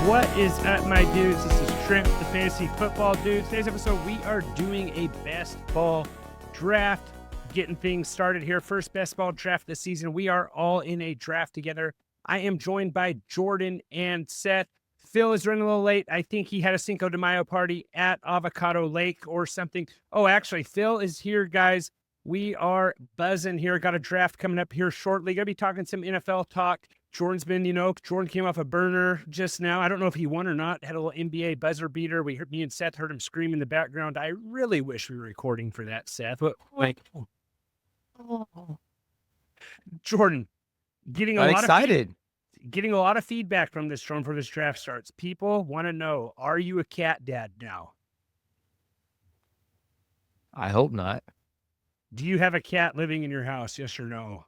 What is up, my dudes? This is Trent, the Fantasy Football Dude. Today's episode, we are doing a best ball draft, getting things started here. First best ball draft this season. We are all in a draft together. I am joined by Jordan and Seth. Phil is running a little late. I think he had a Cinco de Mayo party at Avocado Lake or something. Oh, actually, Phil is here, guys. We are buzzing here. Got a draft coming up here shortly. Going to be talking some NFL talk. Jordan's been, Jordan came off a burner just now. I don't know if he won or not. Had a little NBA buzzer beater. Me and Seth heard him scream in the background. I really wish we were recording for that, Seth. But Jordan, getting a lot of feedback from this Jordan for this draft starts. People want to know, are you a cat dad now? I hope not. Do you have a cat living in your house? Yes or no?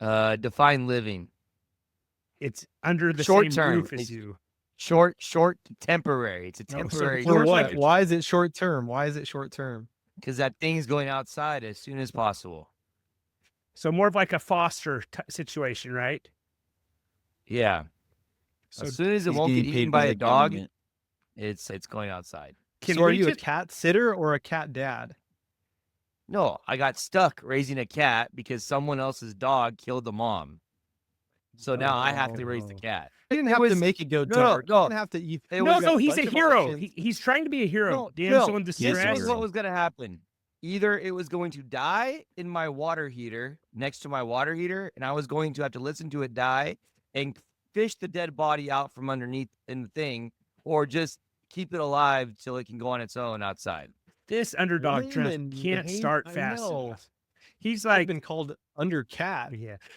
Define living. It's under the Short same term. roof as you. Short, temporary. It's a temporary. For what? Why is it short term? Because that thing's going outside as soon as possible. So more of like a foster situation, right? Yeah. So as soon as it won't get eaten by a dog, it's going outside. So are you a cat sitter or a cat dad? No, I got stuck raising a cat because someone else's dog killed the mom. So now I have to raise the cat. I didn't have to make it go dark. No. You didn't have to eat. No, he's a hero. He's trying to be a hero. Damsel in distress. This was what was going to happen. Either it was going to die in my water heater, next to my water heater, and I was going to have to listen to it die and fish the dead body out from underneath in the thing, or just keep it alive till it can go on its own outside. This underdog draft can't start fast enough. He's like been called under cat.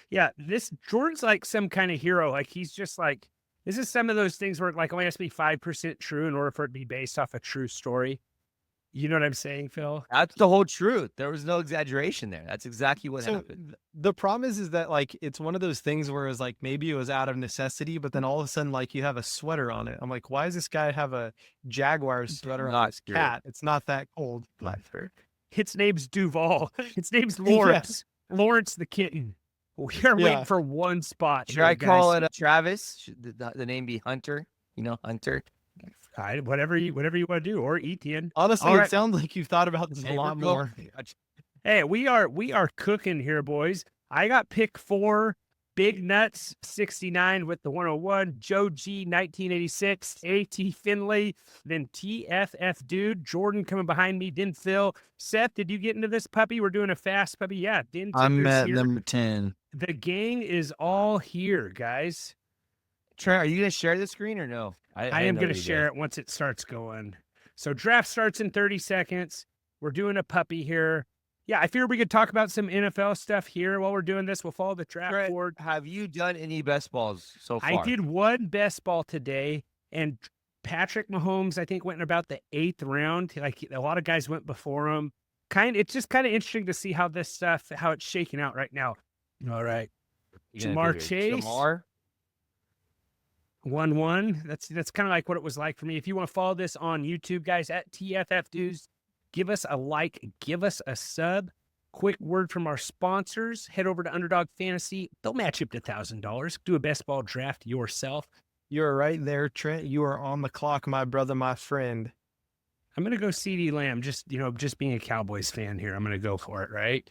Yeah. This Jordan's like some kind of hero. Like he's just like, this is some of those things where it like only has to be 5% true in order for it to be based off a true story. You know what I'm saying, Phil? That's the whole truth. There was no exaggeration there. That's exactly what happened. The problem is that like it's one of those things where it's like maybe it was out of necessity, but then all of a sudden like you have a sweater on it. I'm like, why does this guy have a Jaguar sweater on his cat? It's not that cold. Its name's Duval. Its name's Lawrence. Yeah. Lawrence the kitten. We are waiting for one spot. Should I call it Travis? Should the name be Hunter? Hunter. Whatever you want to do, or Etienne. Honestly, it sounds like you've thought about this a lot more. Hey, we are cooking here, boys. I got pick 4, Big Nuts 69 with the 101, Joe G 1986, A.T. Finley, then TFF Dude, Jordan coming behind me, then Phil. Seth, did you get into this puppy? We're doing a fast puppy. Yeah, I'm at number 10. The gang is all here, guys. Trent, are you going to share the screen or no? I am going to share it once it starts going. So draft starts in 30 seconds. We're doing a puppy here. Yeah, I figured we could talk about some NFL stuff here while we're doing this. We'll follow the draft board. Have you done any best balls so far? I did one best ball today, and Patrick Mahomes, I think, went in about the 8th round. Like a lot of guys went before him. It's just kind of interesting to see how this stuff, how it's shaking out right now. All right. Jamar Chase. 1-1. That's kind of like what it was like for me. If you want to follow this on YouTube, guys, at TFF Dudes, give us a like, give us a sub. Quick word from our sponsors. Head over to Underdog Fantasy. They'll match you up to $1,000. Do a best ball draft yourself. You're right there, Trent. You are on the clock, my brother, my friend. I'm going to go CeeDee Lamb. Just being a Cowboys fan here, I'm going to go for it, right?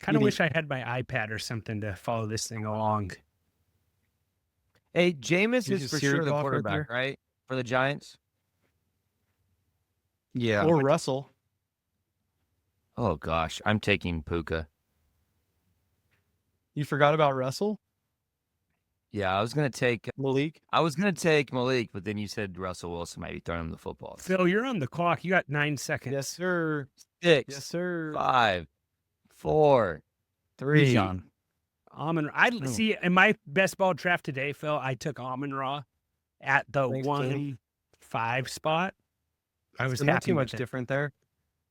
Kind of wish I had my iPad or something to follow this thing along. Hey, Jameis is for sure the quarterback, right? For the Giants? Yeah. Or Russell. Oh, gosh. I'm taking Puka. You forgot about Russell? Yeah, I was going to take Malik. But then you said Russell Wilson might be throwing him the football. Phil, you're on the clock. You got 9 seconds. Yes, sir. 6. Yes, sir. 5, 4, 3. John. See, in my best ball draft today, Phil, I took Amon-Ra at the 1-5 spot. I was not too much different there.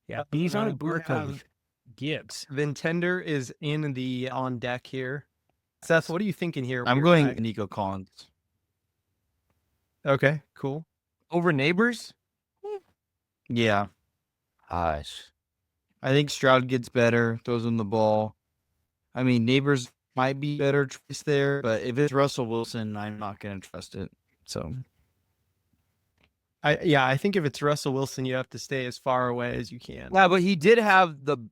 Yeah, he's on a board of Gibbs. Vintender is on deck here. Seth, what are you thinking here? I'm going Nico Collins. Okay, cool. Over Neighbors? Yeah. Gosh. I think Stroud gets better, throws him the ball. I mean, Neighbors might be better choice there, but if it's Russell Wilson, I'm not going to trust it. So I think if it's Russell Wilson, you have to stay as far away as you can. Yeah, but he did have the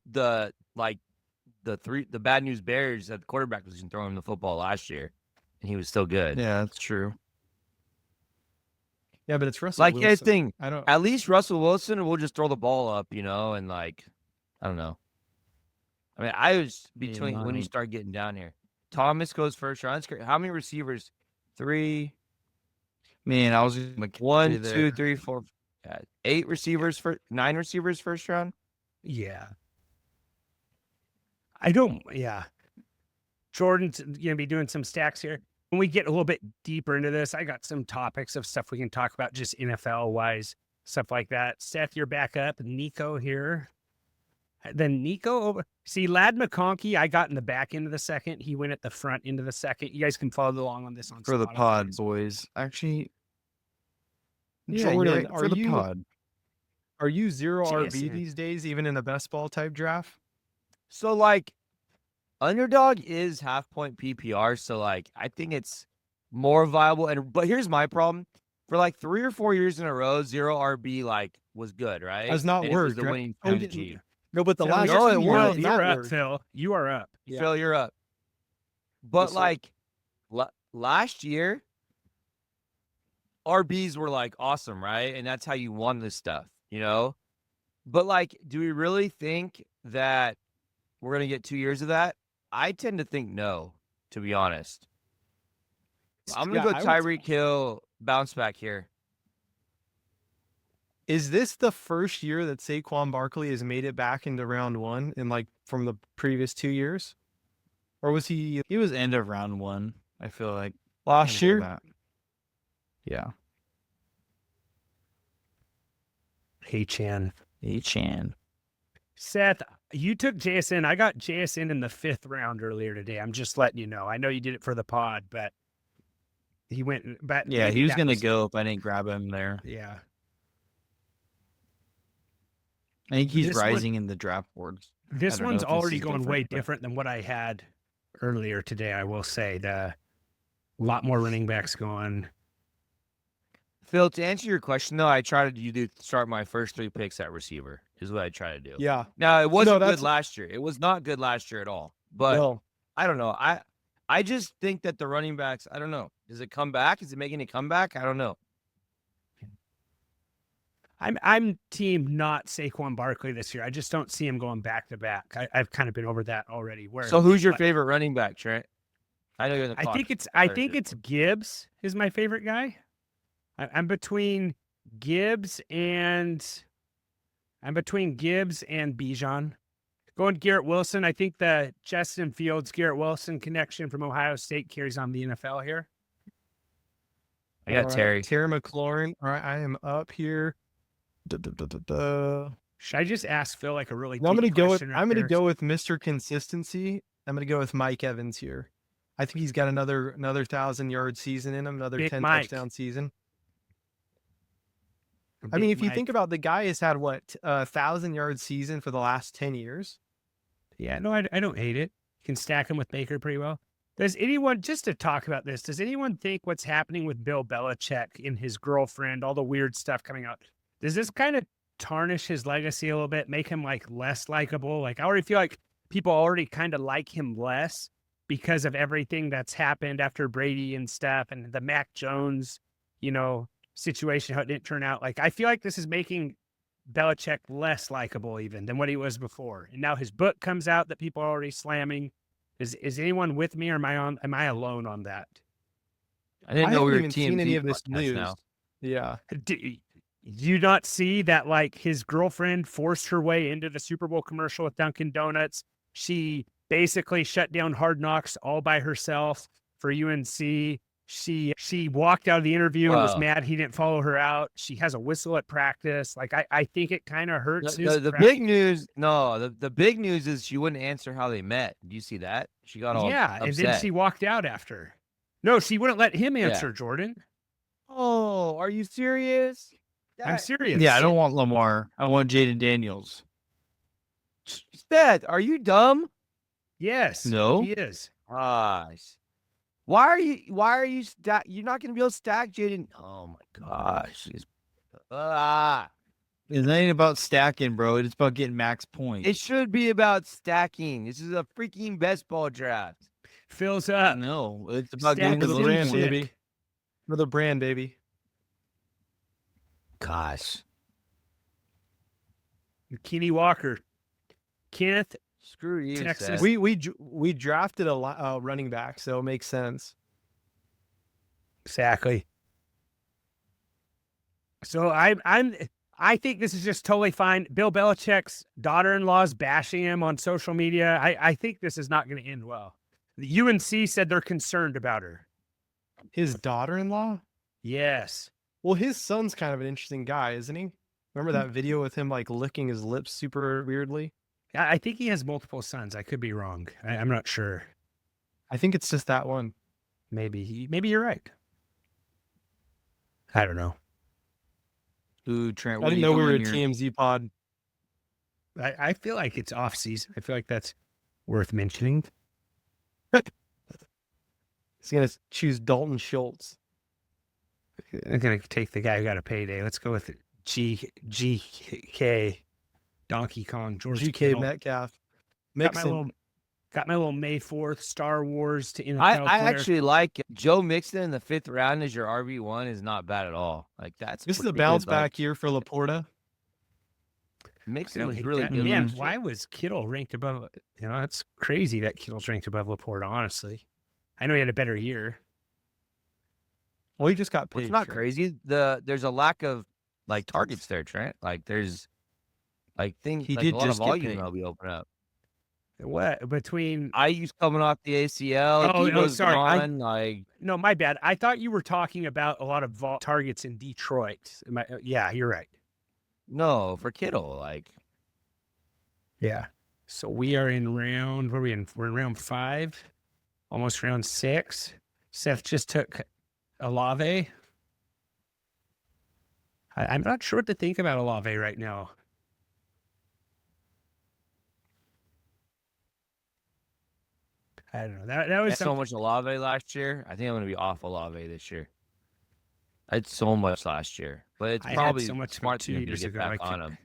bad news bears at the quarterback position throwing him the football last year, and he was still good. yeah, that's true. Yeah, but it's Russell Like, Wilson. here's the thing. I don't. At least Russell Wilson will just throw the ball up, and like, I don't know. I mean, I was between when you start getting down here. Thomas goes first round. How many receivers? 3. Man, I was 1, 2, 3, 4. 8 receivers for 9 receivers first round. Yeah. Jordan's going to be doing some stacks here. When we get a little bit deeper into this, I got some topics of stuff we can talk about just NFL-wise, stuff like that. Seth, you're back up. Nico here. Then Nico over. See, Lad McConkey, I got in the back end of the second. He went at the front end of the second. You guys can follow along on this on for the Spotify. pod, boys. Actually, Yeah, Jordan, are for the you- pod. Are you zero RB Jason. these days, even in a best ball type draft? So, like, underdog is half point PPR. So, like, I think it's more viable. But here's my problem. For like 3 or 4 years in a row, 0 RB like was good, right? Has not And it was worked, the right? winning Oh, strategy. No, but the Phil, last you're- two it years, worked. You're up, worked. Phil. You are up. Yeah. Phil, you're up. But Listen. like last year, RBs were like awesome, right? And that's how you won this stuff, But like, do we really think that we're gonna get 2 years of that? I tend to think no, to be honest. I'm gonna go Tyreek Hill bounce back here. Is this the first year that Saquon Barkley has made it back into round one in like from the previous 2 years? Or was he He was end of round 1, I feel like. last year? That. Yeah. Hey, Chan. Hey, Chan. Seth, you took JSN. I got JSN in the 5th round earlier today. I'm just letting you know. I know you did it for the pod, but he went back. Yeah, he was going to go if I didn't grab him there. Yeah. I think he's This one- rising in the draft boards. This I don't know one's if this already is going different, way but- different than what I had earlier today, I will say. A lot more running backs going. Phil, to answer your question though, I try to start my first 3 picks at receiver. Is what I try to do. Yeah. Now it wasn't that's- good last year. It was not good last year at all. But No. I don't know. I just think that the running backs, I don't know. Does it come back? Is it making a comeback? I don't know. I'm team not Saquon Barkley this year. I just don't see him going back to back. I've kind of been over that already. So who's your but- favorite running back, Trent? I know you're in the I clock. think it's Gibbs is my favorite guy. I'm between Gibbs and Bijan. Going Garrett Wilson. I think the Justin Fields Garrett Wilson connection from Ohio State carries on the NFL here. I got All right, Terry. Terry McLaurin. All right, I am up here. Should I just ask Phil like a really? I'm deep question right I'm gonna there? go with Mr. Consistency. I'm gonna go with Mike Evans here. I think he's got another 1,000-yard season in him, another Big 10 Mike. touchdown season. I Big mean, if you Mike. think about the guy has had what 1,000-yard season for the last 10 years. Yeah, no, I don't hate it. You can stack him with Baker pretty well. Does anyone, just to talk about this, does anyone think what's happening with Bill Belichick and his girlfriend, all the weird stuff coming out, does this kind of tarnish his legacy a little bit, make him like less likable? Like, I already feel like people already kind of like him less because of everything that's happened after Brady and stuff and the Mac Jones, situation, how it didn't turn out. Like, I feel like this is making Belichick less likable even than what he was before. And now his book comes out that people are already slamming. Is anyone with me, or am I alone on that? I didn't I know we haven't were even seen TMZ any of this podcast news. now. Yeah. Do you not see that like his girlfriend forced her way into the Super Bowl commercial with Dunkin' Donuts? She basically shut down Hard Knocks all by herself for UNC. She walked out of the interview and was Wow. mad he didn't follow her out. She has a whistle at practice. Like I think it kind of hurts his The practice. big news, the big news is she wouldn't answer how they met. Do you see that? She got all Yeah, upset. and then she walked out after. No, she wouldn't let him answer, Jordan. Oh, are you serious? I'm serious. Yeah, I don't want Lamar. I want Jaden Daniels. Seth, are you dumb? Yes. No. he is. gosh. Why are you you're not gonna be able to stack Jaden? Oh my gosh. It ain't about stacking, bro. It's about getting max points. It should be about stacking. This is a freaking best ball draft. Fills up. No, it's about Stack getting For the the Sim brand, chick. baby. For the brand, baby. Gosh. Kenny Walker. Kenneth. Screw you, Texas. Seth. We drafted a running back, so it makes sense. Exactly. So I think this is just totally fine. Bill Belichick's daughter-in-law's bashing him on social media. I think this is not going to end well. The UNC said they're concerned about her. His daughter-in-law? Yes. Well, his son's kind of an interesting guy, isn't he? Remember that video with him like licking his lips super weirdly? I think he has multiple sons. I could be wrong. I'm not sure. I think it's just that one. Maybe you're right. I don't know. Ooh, Trent. I what are didn't you know we were a doing here? TMZ pod. I feel like it's off season. I feel like that's worth mentioning. He's gonna choose Dalton Schultz. I'm gonna take the guy who got a payday. Let's go with GK Donkey Kong George GK Kittle. Metcalf. Got my Mixon. little May 4th Star Wars to NFL I player. actually like Joe Mixon in the 5th round as your RB1 is not bad at all. Like that's This is a pretty bounce good. Like, back year for Laporta. I Mixon don't was hate really that. good. Man, last year. why was Kittle ranked above? It's crazy that Kittle's ranked above Laporta. Honestly, I know he had a better year. Well, he just got Well, paid. it's not Trent. crazy. There's a lack of like targets there, Trent. Like there's like things He like did a lot of just get volume paid. will be open up. What between? IU's coming off the ACL. Oh, Debo's sorry. gone. Like No, my bad. I thought you were talking about a lot of targets in Detroit. Yeah, you're right. no for Kittle. Like Yeah. So we are in round. What are we in? We're in round 5, almost round 6. Seth just took Olave. I'm not sure what to think about Olave right now. I don't know. That I was had so much Olave last year. I think I'm gonna be off Olave this year. I had so much last year, but it's I had probably so much smart 2 thing to years get ago. back on him.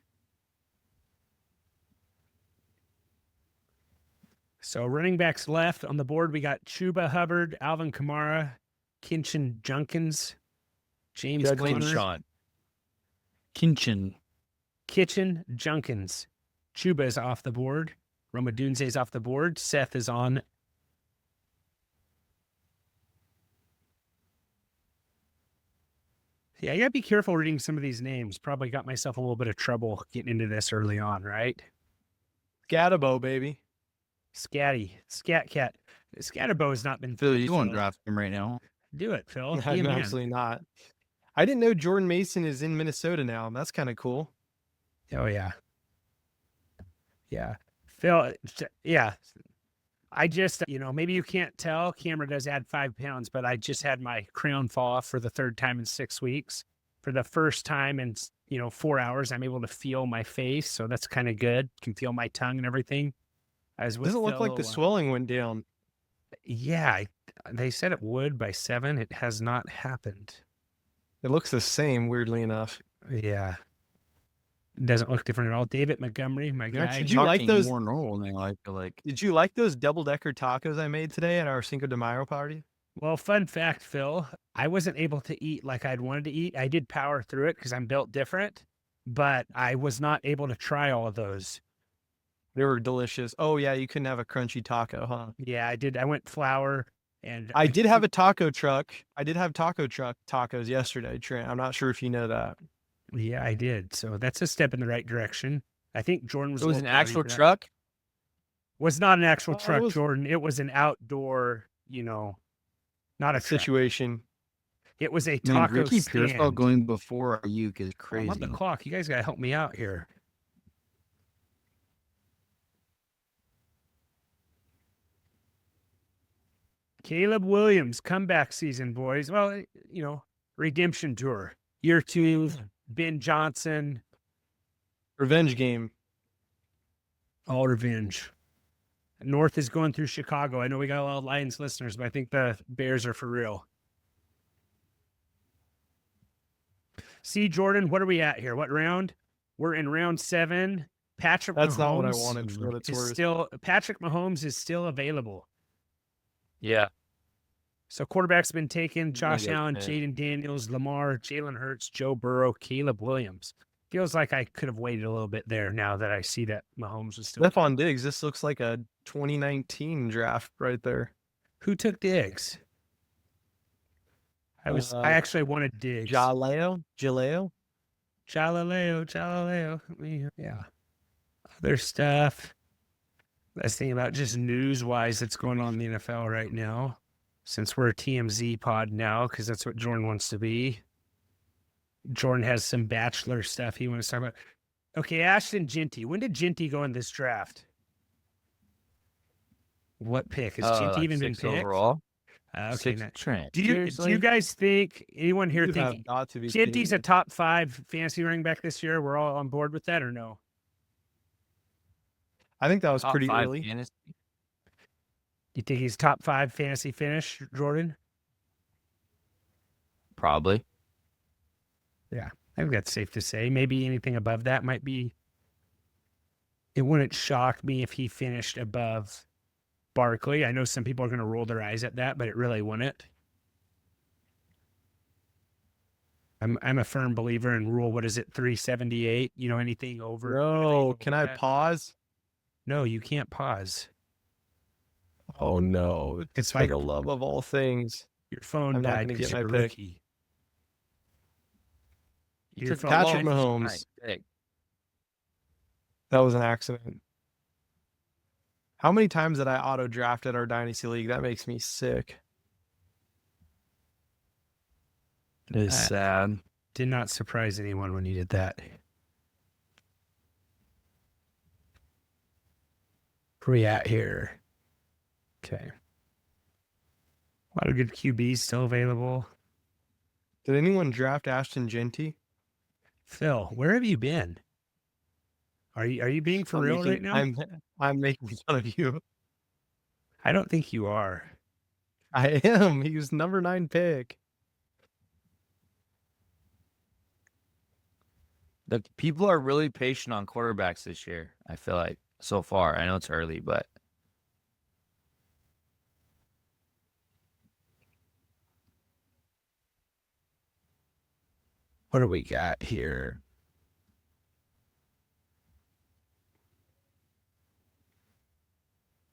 So running backs left on the board, we got Chuba Hubbard, Alvin Kamara, Kinchin Junkins, James Judge Clayton, Sean. Kinchin. Kitchen Junkins. Chuba is off the board. Roma Dunze is off the board. Seth is on. Yeah, I gotta be careful reading some of these names. Probably got myself a little bit of trouble getting into this early on, right? Scatabo, baby. Scatty, Scat Cat. Scatterbo has not been. Phil, you want to Phil. draft him right now? Do it, Phil. Be a I'm man. absolutely not. I didn't know Jordan Mason is in Minnesota now. That's kind of cool. Oh yeah. Yeah. Phil, yeah. I just, maybe you can't tell. Camera does add 5 pounds, but I just had my crown fall off for the 3rd time in 6 weeks. For the first time in, 4 hours, I'm able to feel my face. So that's kind of good. Can feel my tongue and everything. Doesn't look like the swelling went down. Yeah. They said it would by 7. It has not happened. It looks the same, weirdly enough. Yeah. It doesn't look different at all. David Montgomery, my guy. Did you like those? More normal now, I feel like. Did you like those double-decker tacos I made today at our Cinco de Mayo party? Well, fun fact, Phil, I wasn't able to eat like I'd wanted to eat. I did power through it because I'm built different, but I was not able to try all of those. They were delicious. Oh, yeah, you couldn't have a crunchy taco, huh? Yeah, I did. I went flour and I did have a taco truck. I did have taco truck tacos yesterday, Trent. I'm not sure if you know that. Yeah, I did. So that's a step in the right direction. I think Jordan was. It a was little an tardy actual for that. truck. Was not an actual It truck, was- Jordan. It was an outdoor, not a truck. Situation. It was a Man, taco Ricky stand. Pearsall going before Ayuk is I'm crazy. on the clock. You guys got to help me out here. Caleb Williams, comeback season, boys. Well, redemption tour. Year 2, Ben Johnson, Revenge game. all revenge. North is going through Chicago. I know we got a lot of Lions listeners, but I think the Bears are for real. See, Jordan, what are we at here? What round? We're in round 7. Patrick That's Mahomes not what I wanted for what it's worth. Patrick Mahomes is still available. Yeah. So quarterback's been taken: Josh Maybe Allen, okay. Jaden Daniels, Lamar, Jalen Hurts, Joe Burrow, Caleb Williams. Feels like I could have waited a little bit there now that I see that Mahomes was still. Stephon Diggs, this looks like a 2019 draft right there. Who took Diggs? I actually wanted Diggs. Jaleo? Galileo. Yeah. Other stuff. Let's think about just news-wise that's going on in the NFL right now. Since we're a TMZ pod now, because that's what Jordan wants to be. Jordan has some Bachelor stuff he wants to talk about. Okay, Ashton Ginty. When did Ginty go in this draft? What pick? Has Ginty even been picked? Overall? Okay. Trent. Do you guys think, anyone here think Ginty's a top 5 fantasy running back this year? We're all on board with that or no? I think that was Top pretty 5 early. fantasy? You think he's top 5 fantasy finish, Jordan? Probably. Yeah, I think that's safe to say. Maybe anything above that might be. It wouldn't shock me if he finished above Barkley. I know some people are going to roll their eyes at that, but it really wouldn't. I'm a firm believer in rule. What is it? 378. You know, anything over. No, can I pause? No, you can't pause. Oh no! It's like a love of all things. Your phone I'm not died gonna because get my you're a pick. rookie. Your took phone Patrick died. Mahomes. That was an accident. How many times did I auto draft at our dynasty league? That makes me sick. It is sad. Did not surprise anyone when you did that. Where we at here? Okay. A lot of good QBs still available. Did anyone draft Ashton Ginty? Phil, where have you been? Are you being for real right now? I'm making fun of you. I don't think you are. I am. He was number 9 pick. The people are really patient on quarterbacks this year, I feel like, so far. I know it's early, but What do we got here?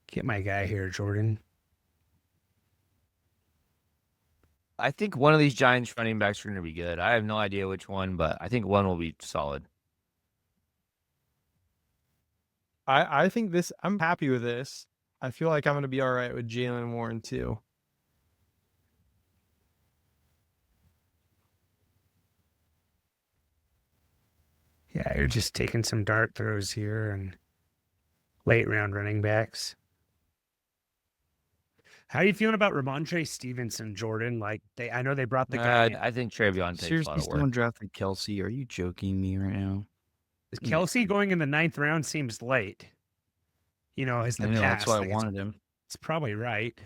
Get my guy here, Jordan. I think one of these Giants running backs are going to be good. I have no idea which one, but I think one will be solid. I think this. I'm happy with this. I feel like I'm going to be all right with Jalen Warren too. Yeah, you're just taking some dart throws here and late round running backs. How are you feeling about Ramondre Stevenson, Jordan? Like I know they brought the guy. I think Travion takes a lot Seriously, of someone work. drafted Kelsey. Are you joking me right now? Kelsey going in the 9th round seems late. You know, as the past. That's why I like, wanted him. It's probably right.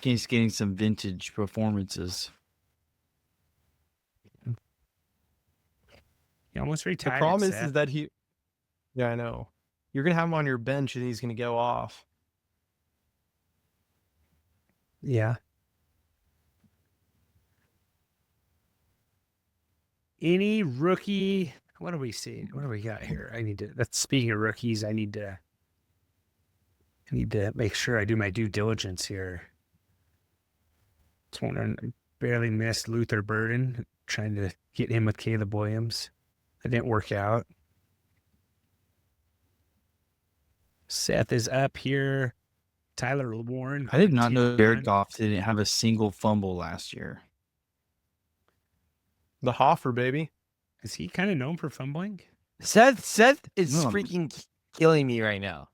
He's getting some vintage performances. He almost retired. The problem is that he. Yeah, I know. You're gonna have him on your bench and he's gonna go off. Yeah. Any rookie? What are we seeing? What do we got here? That's speaking of rookies. I need to make sure I do my due diligence here. It's one I barely missed Luther Burden, trying to get him with Caleb Williams. That didn't work out. Seth is up here. Tyler Warren. I did not know Jared Goff didn't have a single fumble last year. The Hoffer, baby. Is he kind of known for fumbling? Seth is freaking killing me right now.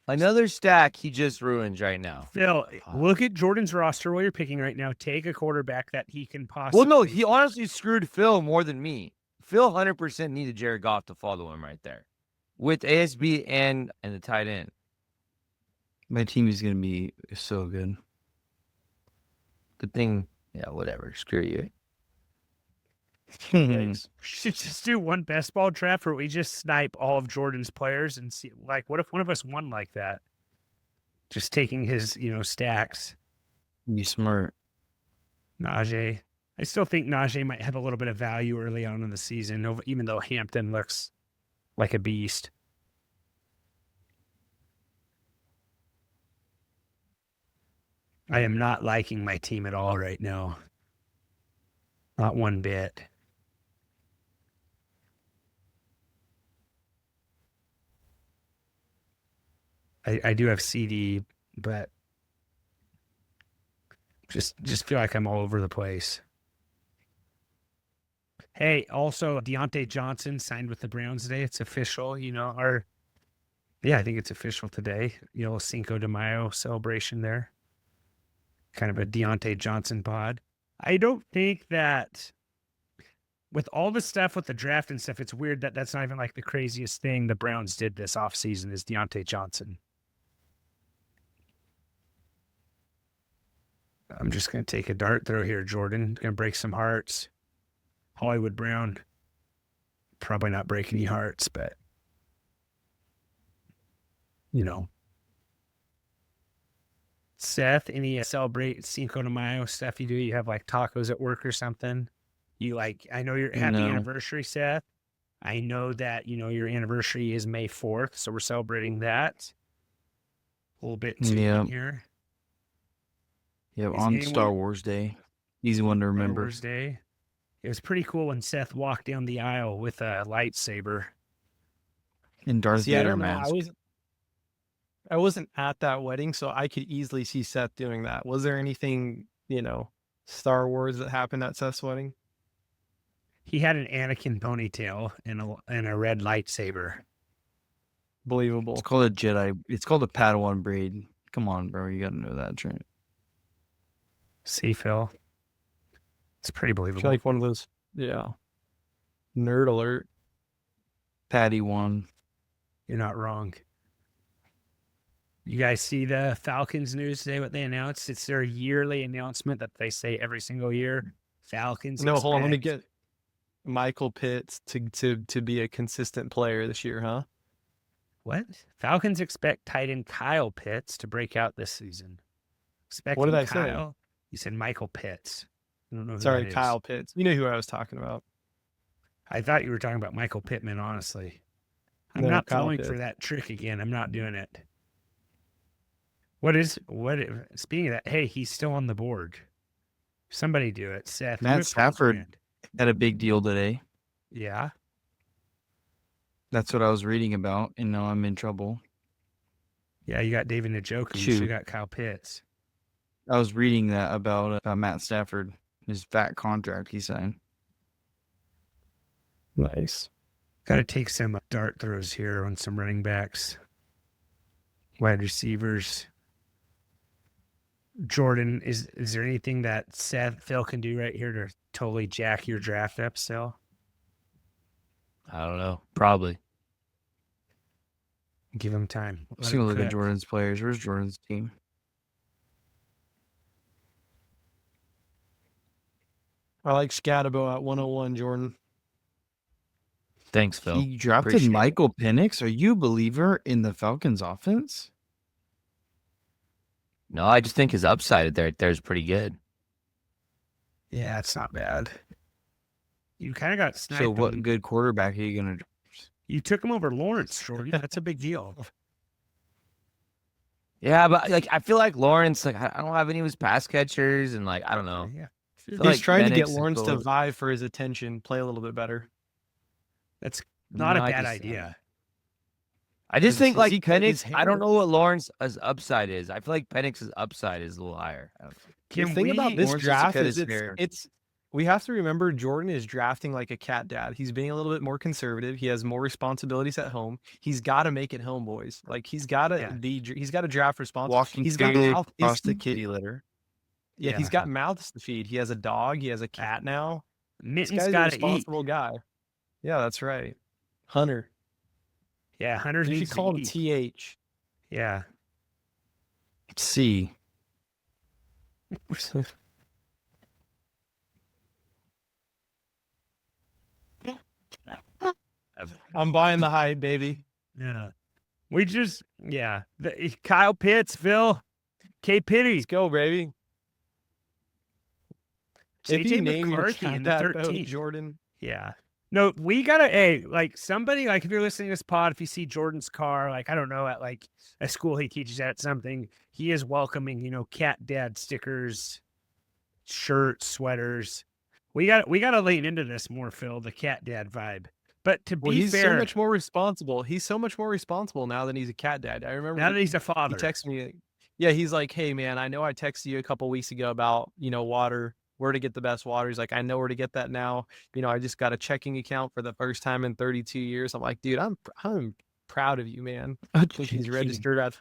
Another stack he just ruins right now. Phil, look at Jordan's roster while you're picking right now. Take a quarterback that he can possibly. Well, no, he honestly screwed Phil more than me. Phil 100% needed Jared Goff to follow him right there with ASB and the tight end. My team is gonna be so good. Good thing. Yeah, whatever. Screw you. We should just do one best ball draft where we just snipe all of Jordan's players and see, like, what if one of us won like that? Just taking his, stacks. Be smart. Najee. I still think Najee might have a little bit of value early on in the season, even though Hampton looks like a beast. I am not liking my team at all right now. Not one bit. I do have CD, but just feel like I'm all over the place. Hey, also Diontae Johnson signed with the Browns today. It's official, I think it's official today. Cinco de Mayo celebration there. Kind of a Diontae Johnson pod. I don't think that with all the stuff with the draft and stuff, it's weird that that's not even like the craziest thing the Browns did this offseason is Diontae Johnson. I'm just going to take a dart throw here, Jordan. Going to break some hearts. Hollywood Brown. Probably not break any hearts, but, Seth, any celebrate Cinco de Mayo stuff you do? You have like tacos at work or something? I know your happy anniversary, Seth. I know that, your anniversary is May 4th, so we're celebrating that. A little bit too here. Yeah, on Star Wars Day. Easy one to remember. Star Wars Day. It was pretty cool when Seth walked down the aisle with a lightsaber. And Darth Vader mask. I wasn't at that wedding, so I could easily see Seth doing that. Was there anything, Star Wars that happened at Seth's wedding? He had an Anakin ponytail and a red lightsaber. Believable. It's called a Jedi. It's called a Padawan braid. Come on, bro. You got to know that, Trent. See, Phil. It's pretty believable. I feel like one of those, nerd alert. Patty one. You're not wrong. You guys see the Falcons news today, what they announced? It's their yearly announcement that they say every single year. Falcons. No, hold on. Let me get Michael Pitts to be a consistent player this year, huh? What? Falcons expect tight end Kyle Pitts to break out this season. What did I say? You said Michael Pitts. I don't know who Sorry, that is. Kyle Pitts. You know who I was talking about. I thought you were talking about Michael Pittman, honestly. I'm No, not Kyle falling Pitts. for that trick again. I'm not doing it. Speaking of that, hey, he's still on the board. Somebody do it. Seth. Matt Stafford had a big deal today. Yeah. That's what I was reading about, and now I'm in trouble. Yeah, you got David Njoku. You got Kyle Pitts. I was reading that about Matt Stafford, his fat contract he signed. Nice. Got to take some dart throws here on some running backs, wide receivers. Jordan, is there anything that Phil can do right here to totally jack your draft up still? I don't know. Probably. Give him time. Let's go look at Jordan's players. Where's Jordan's team? I like Scatabo at 101, Jordan. Thanks, Phil. He drafted Michael Penix. Are you a believer in the Falcons offense? No, I just think his upside there is pretty good. Yeah, it's not bad. You kind of got sniped. So what good quarterback are you going to draft? You took him over Lawrence, Jordan. That's a big deal. Yeah, but I feel like Lawrence, I don't have any of his pass catchers, and I don't know. Yeah. He's trying to get Lawrence to vie for his attention, play a little bit better. That's not a bad idea. I just think Penix, I don't know what Lawrence's upside is. I feel like Penix's upside is a little higher. The thing about this draft is it's we have to remember Jordan is drafting like a cat dad. He's being a little bit more conservative. He has more responsibilities at home. He's got to make it home, boys. He's got to he's got to draft responsible. He's got mouth across the kitty litter. Yeah, he's got mouths to feed. He has a dog. He has a cat now. Mitten's got to eat. Responsible guy. Yeah, that's right. Hunter. Yeah, Hunter needs to eat. You should call him TH. Yeah. C. I'm buying the hype, baby. Yeah. Kyle Pitts, Phil, K. Pitty. Let's go, baby. If JJ you name your McCarthy cat in the that, though, 13th. Jordan. Yeah. No, we gotta, somebody, if you're listening to this pod, if you see Jordan's car, I don't know, at a school he teaches at something, he is welcoming, cat dad stickers, shirts, sweaters. We gotta lean into this more, Phil, the cat dad vibe. But to be he's fair, so much more responsible. He's so much more responsible now than he's a cat dad. I remember now that he's a father. He texted me. Yeah, he's like, "Hey, man, I know I texted you a couple weeks ago about water, where to get the best water." He's like, "I know where to get that now. I just got a checking account for the first time in 32 years." I'm like, "Dude, I'm proud of you, man." He's registered at.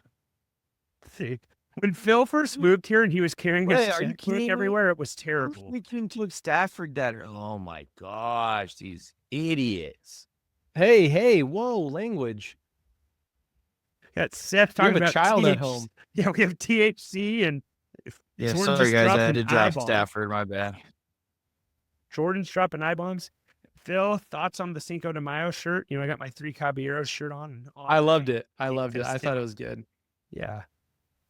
When Phil first moved here and he was carrying his checkbook everywhere, it was terrible. We took Stafford that. Oh my gosh, these idiots! Hey, whoa, language. Got Seth talking about a child THC. at home. Yeah, we have THC and Yeah, Jordan sorry just guys, dropped I had to an drop I-bomb. Stafford. My bad. Jordan's dropping I-bombs. Phil, thoughts on the Cinco de Mayo shirt? I got my 3 Caballeros shirt on. I loved it. I thought it was good. Yeah.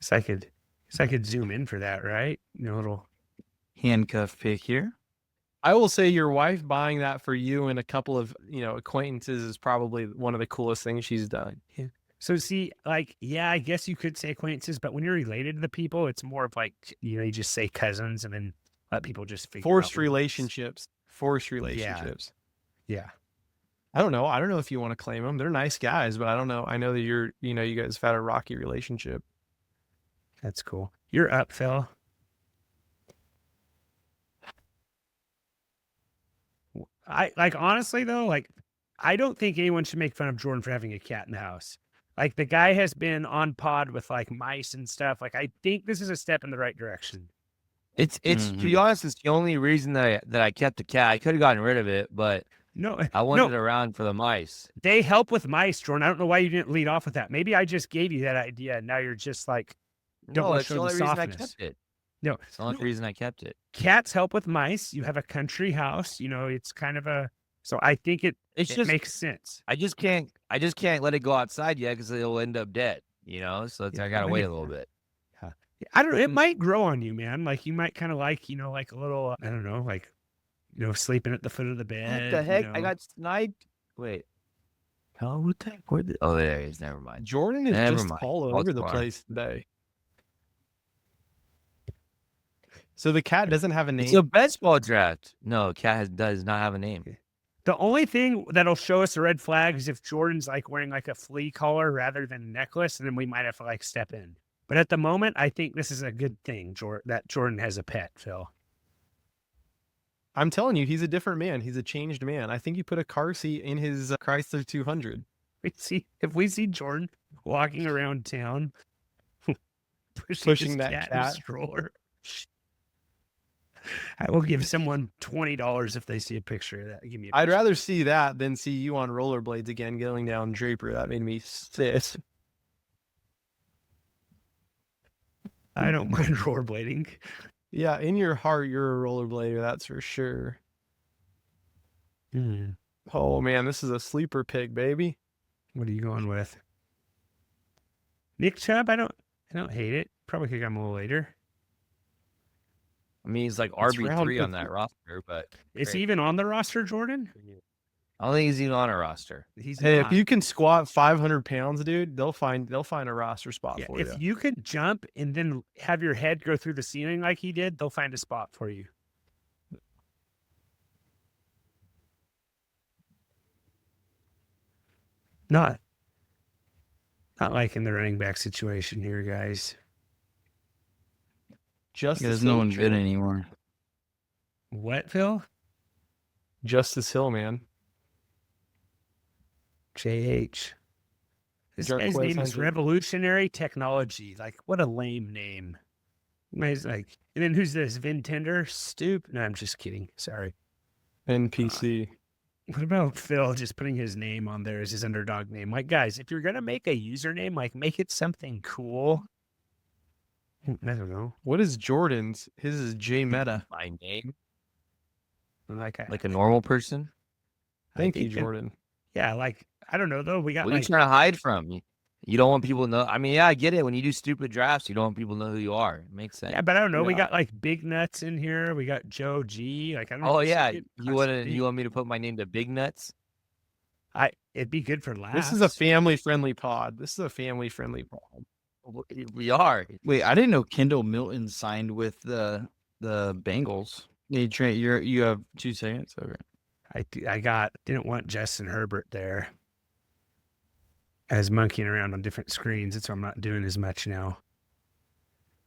So I could zoom in for that, right? Little Handcuff pick here. I will say your wife buying that for you and a couple of acquaintances is probably one of the coolest things she's done. Yeah. So see, I guess you could say acquaintances, but when you're related to the people, it's more of you just say cousins and then let people just figure Forced out relationships. Yeah. I don't know. I don't know if you want to claim them. They're nice guys, but I don't know. I know that you guys have had a rocky relationship. That's cool. You're up, Phil. I honestly though, I don't think anyone should make fun of Jordan for having a cat in the house. The guy has been on pod with mice and stuff. I think this is a step in the right direction. It's to be honest, it's the only reason that I kept the cat. I could have gotten rid of it, but no, I wanted it around for the mice. They help with mice, Jordan. I don't know why you didn't lead off with that. Maybe I just gave you that idea, and now you're just don't want to show the softness. Reason I kept it. No, it's the only reason I kept it. Cats help with mice. You have a country house. It's kind of a. So I think it makes sense. I just can't let it go outside yet because it'll end up dead. So I gotta wait a little bit. Yeah. I don't know. It might grow on you, man. You might kind of a little. I don't know, sleeping at the foot of the bed. What the heck? I got sniped. Wait. Oh, what the heck? Oh, there he is. Never mind. Jordan is just all over the place today. So the cat doesn't have a name. It's a baseball draft. No, cat does not have a name. The only thing that'll show us a red flag is if Jordan's wearing a flea collar rather than a necklace, and then we might have to step in. But at the moment, I think this is a good thing, that Jordan has a pet, Phil. I'm telling you, he's a different man. He's a changed man. I think you put a car seat in his Chrysler 200. If we see Jordan walking around town, pushing that cat stroller, I will give someone $20 if they see a picture of that. Give me. I'd rather see that than see you on rollerblades again going down Draper. That made me sick. I don't mind rollerblading. Yeah, in your heart, you're a rollerblader. That's for sure. Oh man, this is a sleeper pick, baby. What are you going with? Nick Chubb? I don't hate it. Probably could come a little later. I mean, he's RB3 on that roster, but is he even on the roster, Jordan? I don't think he's even on a roster. If you can squat 500 pounds, dude, they'll find a roster spot for you. If you could jump and then have your head go through the ceiling like he did, they'll find a spot for you. Not like in the running back situation here, guys. There's no one good anymore. What, Phil? Justice Hill, man. JH. This guy's name is Revolutionary Technology. What a lame name. He's and then who's this? Vin Tender? Stoop? No, I'm just kidding. Sorry. NPC. What about Phil just putting his name on there as his underdog name? Guys, if you're going to make a username, make it something cool. I don't know. What is Jordan's? His is J Meta. My name, Like like a normal person. Thank you, think that- Jordan. Yeah, like I don't know though. We got What are you like trying to hide from? You don't want people to know. I mean, yeah, I get it. When you do stupid drafts, you don't want people to know who you are. It makes sense. yeah, but I don't know. We Yeah. got like Big Nuts in here. We got Joe G. Like I don't know. Oh if this yeah, would get you want me to put my name to Big Nuts? It'd be good for laughs. This is a family-friendly pod. We are. Wait, I didn't know Kendall Milton signed with the Bengals. Hey, Trent, you have 2 seconds. Okay. didn't want Justin Herbert there as monkeying around on different screens. That's why I'm not doing as much now.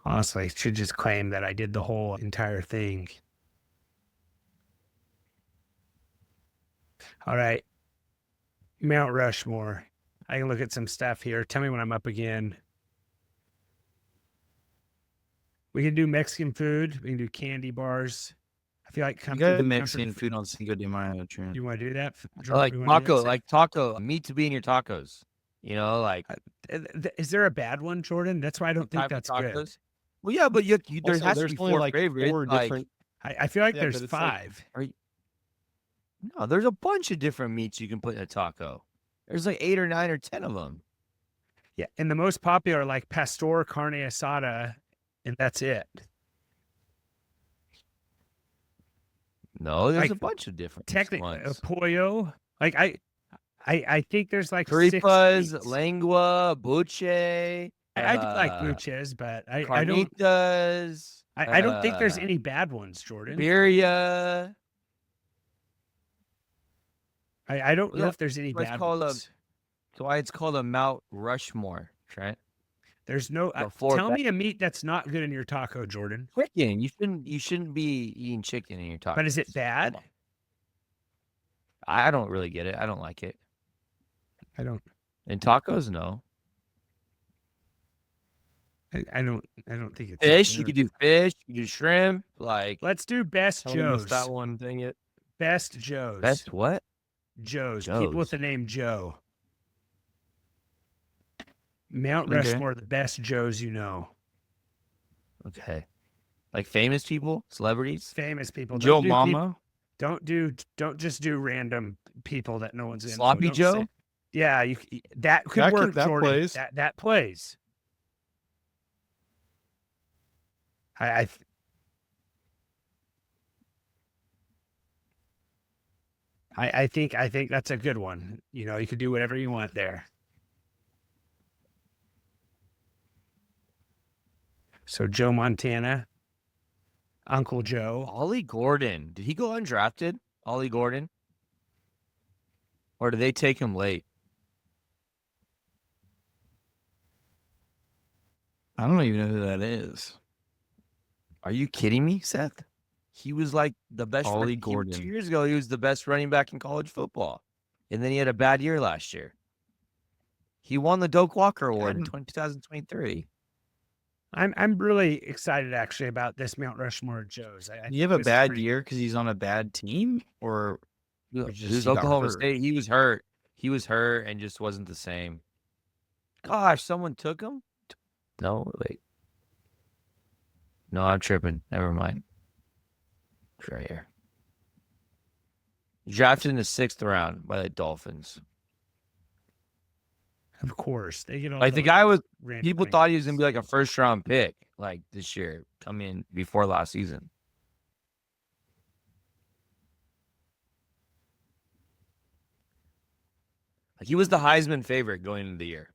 Honestly, I should just claim that I did the whole entire thing. All right. Mount Rushmore. I can look at some stuff here. Tell me when I'm up again. We can do Mexican food. We can do candy bars. I feel like You got the Mexican food on Cinco de Mayo, Trent. You want to do that? Taco, meat to be in your tacos. You know, like Is there a bad one, Jordan? That's why I don't think type of that's good. tacos. Well, yeah, but there Also, has to there's be only 4 like favorites. 4 like, different. I feel like Yeah, there's but it's like- 5. No, there's a bunch of different meats you can put in a taco. There's like 8 or 9 or 10 of them. Yeah, and the most popular are like pastor, carne asada, and that's it. No, there's Like, a bunch of different Technically, ones. pollo. Like I think there's like 6 Tripas, meats. lengua, buche. I do like buches, but I don't. Carnitas. I don't think there's any bad ones, Jordan. Birria. I don't know Yeah, if there's any what's bad called a- ones. That's why it's called a Mount Rushmore, Trent. There's no. Before Tell that- me a meat that's not good in your taco, Jordan. Chicken. You shouldn't be eating chicken in your taco. But is it bad? I don't really get it. I don't like it. I don't. In tacos, no. I don't think it's Fish. You could do fish. You could do shrimp. Like Let's do best Tell me you Joes. missed that one. Dang it. Best Joes. best what? Joes. People with Joes. the name Joe. Mount Okay. Rushmore, the best Joes you know. Okay. Like famous people, celebrities. Famous people. Joe Don't do peop- Mama. Don't just do random people that no one's in. Sloppy Joe. Yeah, that could That work. that Jordan. plays. That plays. I think that's a good one. You know, you could do whatever you want there. So Joe Montana, Uncle Joe. Ollie Gordon. Did he go undrafted? Ollie Gordon. Or did they take him late? I don't even know who that is. Are you kidding me, Seth? He was like the best. Ollie 2 Gordon. years ago, he was the best running back in college football, and then he had a bad year last year. He won the Doak Walker Award in 2023. I'm really excited actually about this Mount Rushmore of Joes. Do you have a bad year because he's on a bad team, or He just was he got Oklahoma hurt? State. He was hurt. He was hurt and just wasn't the same. Gosh, someone took him? No, wait. No, I'm tripping. Never mind. It's right here. Drafted in the 6th round by the Dolphins. Of course, they get all Like the guy was, random people things. thought he was gonna be like a 1st-round pick, like this year, come in before last season. Like he was the Heisman favorite going into the year.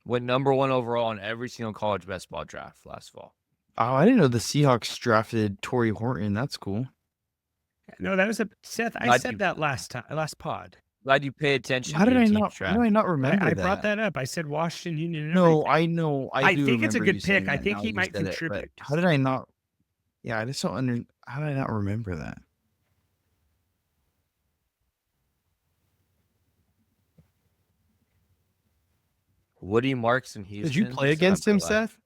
Went #1 overall in every single college basketball draft last fall. Oh, I didn't know the Seahawks drafted Torrey Horton. That's cool. No, that was a Seth. I Glad said you- that last pod. Glad you pay attention. How to did your I team's not? draft. How do I not remember I that? brought that up. I said Washington Union. and No, everything. I know. I do think it's a remember good you saying pick. I that think now he you might said it, but contribute. How did I not? Yeah, I just don't under. How did I not remember that? Woody Marks in Houston. Did you play against him, Seth?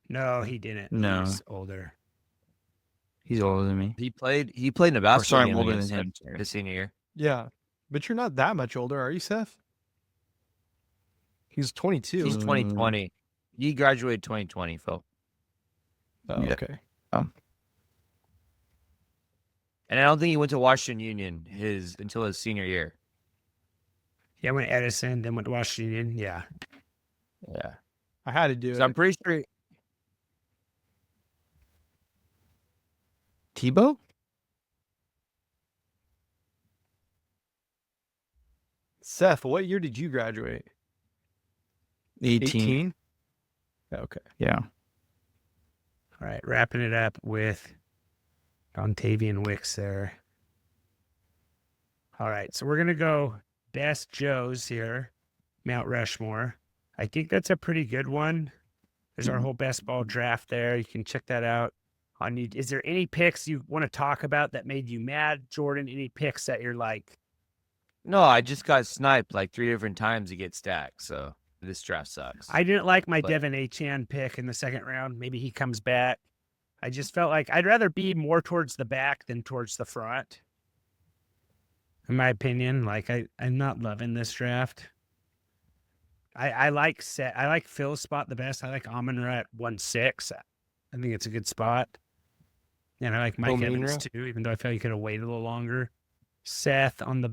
No, he didn't. No. He's older. He's older than me. He played in a basketball sorry, I'm game older against than him. his senior year. Yeah. But you're not that much older, are you, Seth? He's 22. He's 2020. He graduated 2020, Phil. Oh, Yeah. okay. And I don't think he went to Washington Union until his senior year. Yeah, went Edison, then went to Washington. Yeah. Yeah. I had to do it. So I'm pretty sure. Tebow? Seth, what year did you graduate? 18. Okay. Yeah. All right, wrapping it up with Dontavian Wicks there. All right, so we're going to go best Joes here, Mount Rushmore. I think that's a pretty good one. There's our whole best ball draft there. You can check that out. Is there any picks you want to talk about that made you mad, Jordan? Any picks that you're like? No, I just got sniped like 3 different times to get stacked, so this draft sucks. I didn't like my But- Devin Achane pick in the second round. Maybe he comes back. I just felt like I'd rather be more towards the back than towards the front. In my opinion, like I'm not loving this draft. I like Phil's spot the best. I like Amon-Ra at 1-6. I think it's a good spot. And I like Mike Evans too, even though I feel like he could have waited a little longer. Seth on the,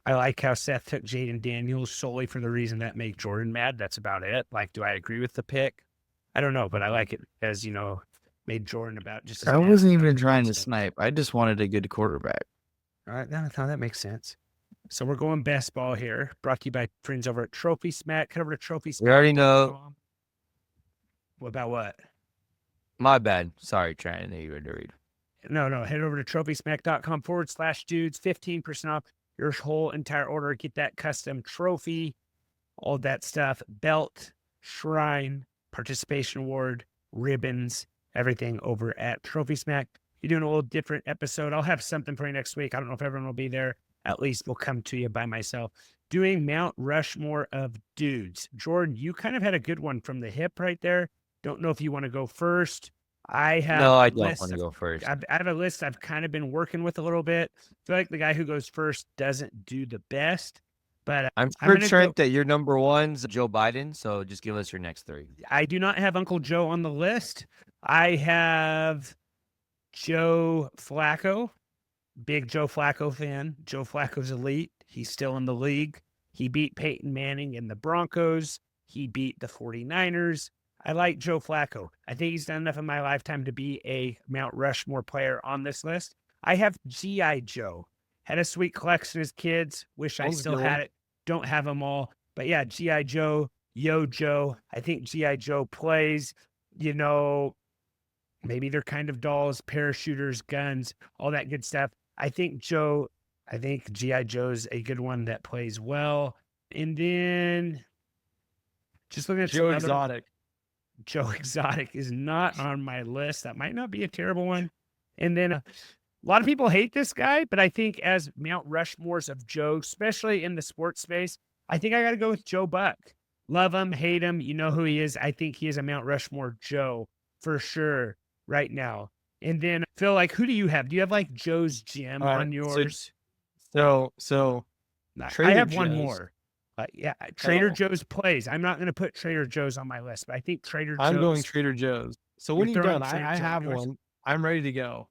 I like how Seth took Jaden Daniels solely for the reason that made Jordan mad. That's about it. Like, do I agree with the pick? I don't know, but I like it as, made Jordan about just. I wasn't even trying to snipe. I just wanted a good quarterback. All right, now that makes sense. So we're going best ball here. Brought to you by friends over at Trophy Smack. Head over to Trophy Smack. We already know. What about what? My bad. Sorry, Trent. I didn't know you were to read. No. Head over to trophysmack.com/dudes. 15% off your whole entire order. Get that custom trophy, all that stuff, belt, shrine, participation award, ribbons, everything over at Trophy Smack. You're doing a little different episode. I'll have something for you next week. I don't know if everyone will be there. At least we'll come to you by myself. Doing Mount Rushmore of dudes. Jordan, you kind of had a good one from the hip right there. Don't know if you want to go first. I don't want to go first. I have a list I've kind of been working with a little bit. I feel like the guy who goes first doesn't do the best, but I'm sure, Trent, that your number one's Joe Biden, so just give us your next 3. I do not have Uncle Joe on the list. I have Joe Flacco, big Joe Flacco fan. Joe Flacco's elite. He's still in the league. He beat Peyton Manning and the Broncos. He beat the 49ers. I like Joe Flacco. I think he's done enough in my lifetime to be a Mount Rushmore player on this list. I have G.I. Joe. Had a sweet collection as kids. Wish I still had it. Don't have them all. But yeah, G.I. Joe, Yo Joe. I think G.I. Joe plays, maybe they're kind of dolls, parachuters, guns, all that good stuff. I think G.I. Joe's a good one that plays well. And then just looking at Joe Exotic. Joe Exotic is not on my list. That might not be a terrible one. And then a lot of people hate this guy, but I think as Mount Rushmores of Joe, especially in the sports space, I think I got to go with Joe Buck. Love him, hate him. You know who he is. I think he is a Mount Rushmore Joe for sure right now. And then Phil, who do you have? Do you have Joe's Gym on yours? So I have one more. Trader Joe's plays. I'm not going to put Trader Joe's on my list, but I think Trader Joe's. I'm going Trader Joe's. So when you're done, I have one. I'm ready to go.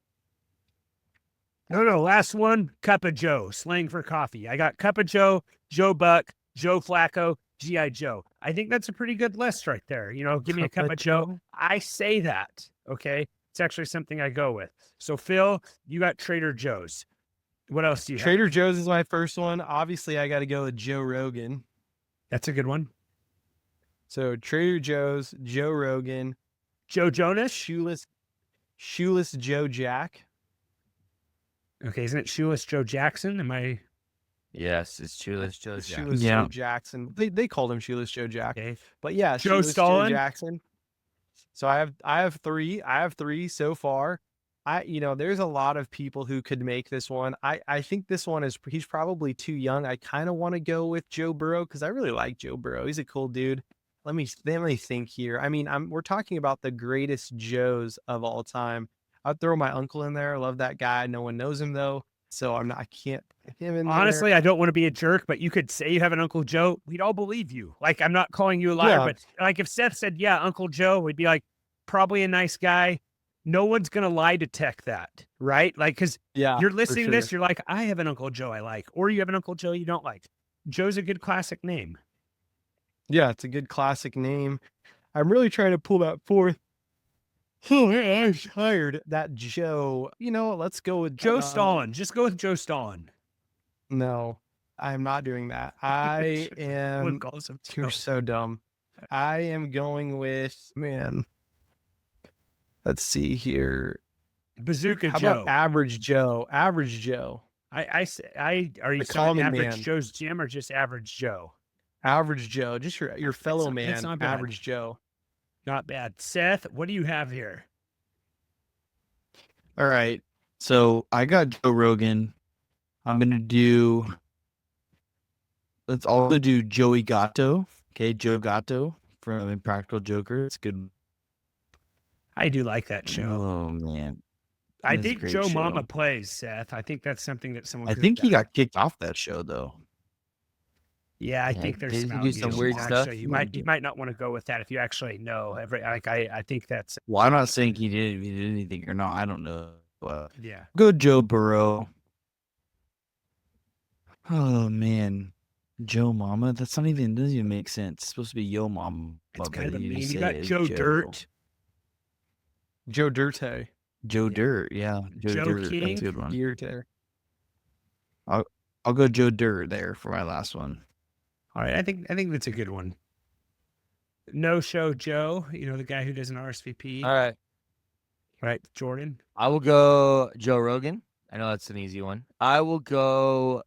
No. Last one, Cup of Joe, slang for coffee. I got Cup of Joe, Joe Buck, Joe Flacco, G.I. Joe. I think that's a pretty good list right there. Give me a Cup of Joe. I say that, okay? It's actually something I go with. So, Phil, you got Trader Joe's. What else do you have? Trader Joe's is my first one. Obviously, I got to go with Joe Rogan. That's a good one. So, Trader Joe's, Joe Rogan. Joe Jonas? Shoeless Joe Jack. Okay, isn't it Shoeless Joe Jackson? Am I? Yes, it's Shoeless Joe Jackson. Shoeless Joe Jackson. They called him Shoeless Joe Jack. Okay. But yeah, Joe Shoeless Stalin? Joe Jackson. So I have 3. I have 3 so far. There's a lot of people who could make this one. I think this one he's probably too young. I kind of want to go with Joe Burrow because I really like Joe Burrow. He's a cool dude. Let me think here. I mean, we're talking about the greatest Joes of all time. I'd throw my uncle in there. I love that guy. No one knows him though. so I can't put him in Honestly, there. I don't want to be a jerk, but you could say you have an Uncle Joe. We'd all believe you. Like, I'm not calling you a liar, but like if Seth said, yeah, Uncle Joe, we'd be like, probably a nice guy. No one's going to lie detect that, right? Like, because you're listening to this, you're like, I have an Uncle Joe I like, or you have an Uncle Joe you don't like. Joe's a good classic name. Yeah, it's a good classic name. I'm really trying to pull that forth. Oh, I'm tired. That Joe, let's go with Joe Stalin. Just go with Joe Stalin. No, I'm not doing that. I am. You're so dumb. I am going with, man. Let's see here. Bazooka How Joe. about Average Joe? Average Joe. Are you saying Average Joe's Gym or just Average Joe? Average Joe, just your fellow man. Average Joe. Not bad. Seth, what do you have here? All right. So I got Joe Rogan. I'm going to do, let's also do Joey Gatto. Okay, Joe Gatto from Impractical Joker. It's good. I do like that show. Oh, man. I think Joe Mama plays, Seth. I think that's something that someone. I think he got kicked off that show, though. Yeah, I think there's some weird stuff. You might not want to go with that if you actually know. I think that's. Well, I'm not saying he did anything or not. I don't know. But yeah, go Joe Burrow. Oh man, Joe Mama. That's not even doesn't even make sense. It's supposed to be Yo Mama. It's kind of a meme. You got Joe Dirt. Joe Dirte. Joe Dirt, yeah. Joe Dirt. King. That's a good one. Dirte. I'll go Joe Dirt there for my last one. All right, I think that's a good one. No Show Joe, the guy who does an RSVP. All right, Jordan. I will go Joe Rogan. I know that's an easy one. I will go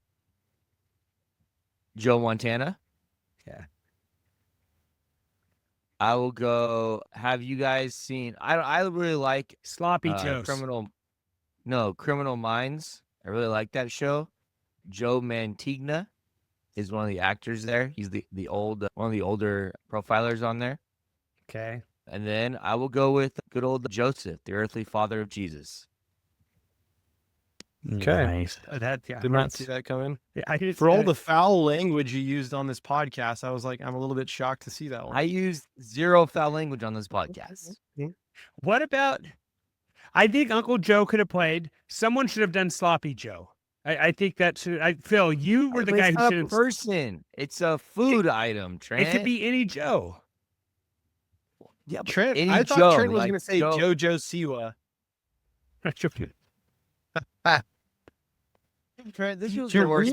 Joe Montana. Yeah. I will go. Have you guys seen? I really like Sloppy Joe. Criminal Minds. I really like that show. Joe Mantegna is one of the actors there. He's the one of the older profilers on there. Okay. And then I will go with good old Joseph, the earthly father of Jesus. Okay. Nice. Did not see that coming. Yeah, For all the foul language you used on this podcast, I was like, I'm a little bit shocked to see that one. I used zero foul language on this podcast. What about? I think Uncle Joe could have played. Someone should have done Sloppy Joe. I think that should. Phil, you were the guy who should have. Person. It's a food item, Trent. It could be any Joe. Yeah, Trent. I thought Trent was going to say JoJo Siwa. Trent, this was the worst.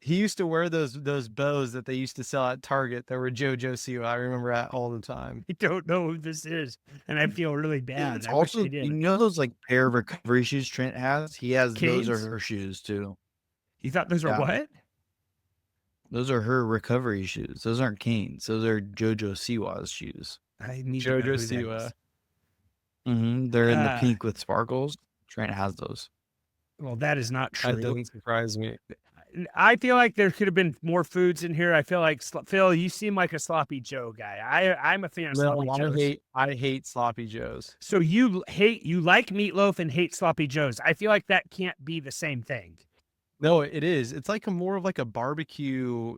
He used to wear those bows that they used to sell at Target that were JoJo Siwa. I remember that all the time. I don't know who this is, and I feel really bad. It's also, those like pair of recovery shoes Trent has? He has Canes? Those are her shoes too. You thought those are what? Those are her recovery shoes. Those aren't Canes. Those are JoJo Siwa's shoes. I need JoJo Siwa. They're in the pink with sparkles. Trent has those. Well, that is not true. That doesn't surprise me. I feel like there could have been more foods in here. I feel like Phil, you seem like a Sloppy Joe guy. I'm a fan of Sloppy Joes. I hate Sloppy Joes. So you like meatloaf and hate Sloppy Joes. I feel like that can't be the same thing. No, it is. It's like more of like a barbecue.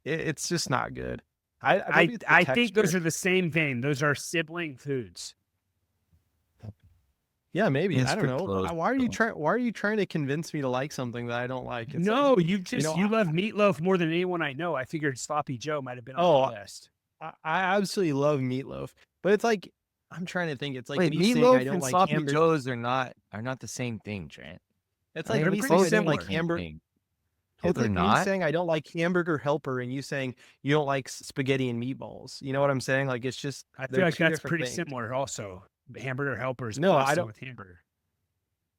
It's just not good. I think those are the same vein. Those are sibling foods. Yeah, maybe. It's I don't know. close, Why are you trying to convince me to like something that I don't like? It's no, like, you love meatloaf more than anyone I know. I figured Sloppy Joe might have been on the list. I absolutely love meatloaf, but it's like I'm trying to think. It's like wait, me meatloaf saying I don't and like sloppy hamburger. Joes are not the same thing, Trent. It's like they're me pretty saying I don't similar. like hamburger. It's like me saying I don't like hamburger helper, and you saying you don't like spaghetti and meatballs. You know what I'm saying? Like it's just. I feel like that's pretty similar. Also, hamburger helpers. No, I don't. With hamburger.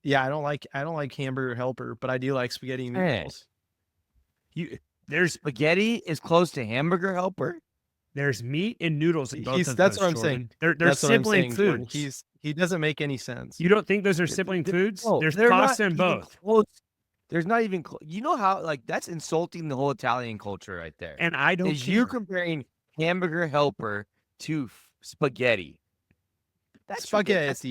Yeah, I don't like hamburger helper, but I do like spaghetti and meatballs. There's spaghetti is close to hamburger helper. There's meat and noodles in both of that's those, what I'm Jordan. saying. They're sibling foods. He doesn't make any sense. You don't think those are sibling foods? No, there's pasta in both. There's not even you know how that's insulting the whole Italian culture right there. And I don't. Is you comparing hamburger helper to spaghetti? That's spaghetti.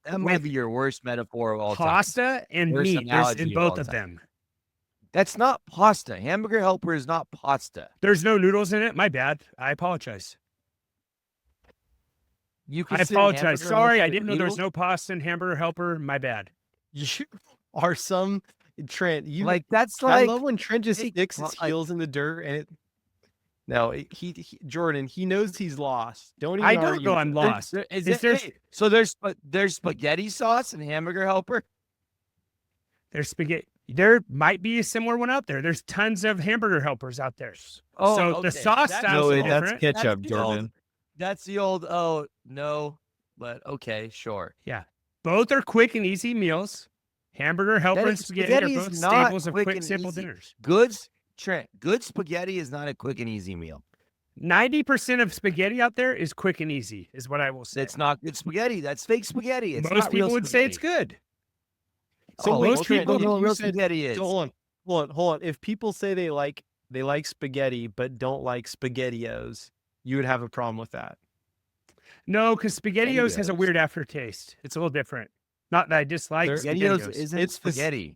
That might be your worst metaphor of all time. Pasta and Worst meat. There's in analogy of both all of time. them. That's not pasta. Hamburger Helper is not pasta. There's no noodles in it. My bad. I apologize. You I consider apologize. Hamburger Sorry, I Helper didn't know there was noodles? no pasta in Hamburger Helper. My bad. You are some Trent. You Like that's I like love when Trent just hey, sticks his heels in the dirt and it. No, he Jordan. He knows he's lost. Don't even I don't argue know with I'm him. lost. So there's spaghetti sauce and Hamburger Helper. There's spaghetti. There might be a similar one out there. There's tons of Hamburger Helpers out there. Oh, so okay. the sauce That's- styles No, are that's different. ketchup, That's the old- Jordan. That's the old. Oh no, but okay, sure. Both are quick and easy meals. Hamburger Helper and spaghetti are spaghetti is both not staples of quick quick, and simple easy. dinners. Good spaghetti is not a quick and easy meal. 90% of spaghetti out there is quick and easy, is what I will say. It's not good spaghetti. That's fake spaghetti. It's Most not real people would say it's spaghetti. good. So Oh, wait, most Trent, people know what you real said- spaghetti is. Hold on. If people say they like spaghetti but don't like SpaghettiOs, you would have a problem with that. No, because SpaghettiOs has a SpaghettiOs. weird aftertaste. It's a little different. Not that I dislike SpaghettiOs SpaghettiOs. isn't It's the s- spaghetti.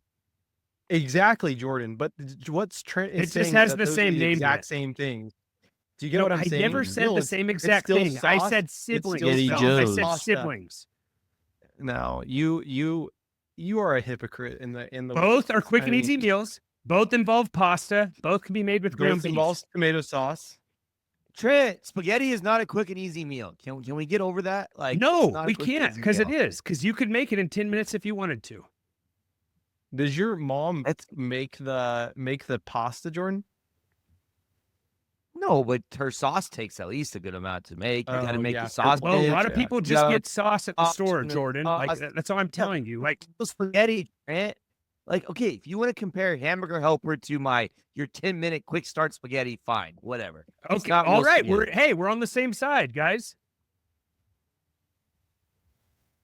Exactly, Jordan. But what's Trent is It just saying has that the those are same the name to exact it. same thing. Do you get No, what I'm I saying? never said No, the it's- same it's exact still thing. I sauce. said It's siblings. still Spaghetti No, I Joe's. said pasta. siblings. No, you are a hypocrite in the Both are quick I and mean- easy meals. Both involve pasta. Both can be made with ground both beef. involves tomato sauce. Trent, spaghetti is not a quick and easy meal. Can we get over that? Like, it's No, not a we quick and can't easy because it meal. is. Because you could make it in 10 minutes if you wanted to. Does your mom That's- make the pasta, Jordan? No, but her sauce takes at least a good amount to make. You got to Oh, make yeah. the sauce. Well, a lot of Yeah. people just Yeah. get sauce at the store, Sauce, Jordan. Like sauce. that's all I'm telling you. Like Spaghetti, Trent. Like, okay, if you want to compare Hamburger Helper to your 10-minute quick start spaghetti, fine, whatever. It's okay, not all real right. spaghetti. We're on the same side, guys.